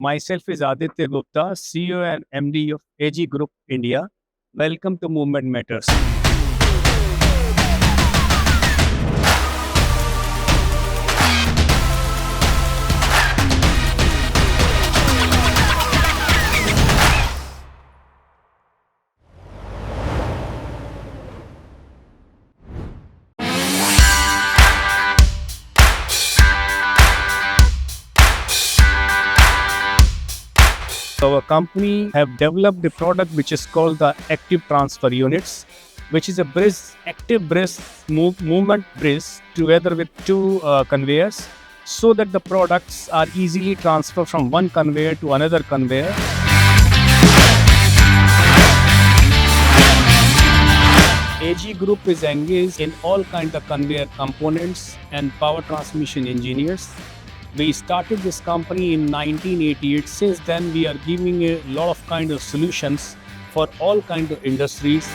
Myself is Aditya Gupta, CEO and MD of AG Group India. Welcome to Movement Matters. Our company have developed a product which is called the active transfer units, which is a active movement brace together with two conveyors, so that the products are easily transferred from one conveyor to another conveyor. AG Group is engaged in all kinds of conveyor components and power transmission engineers. We started this company in 1988. Since then, we are giving a lot of kind of solutions for all kinds of industries.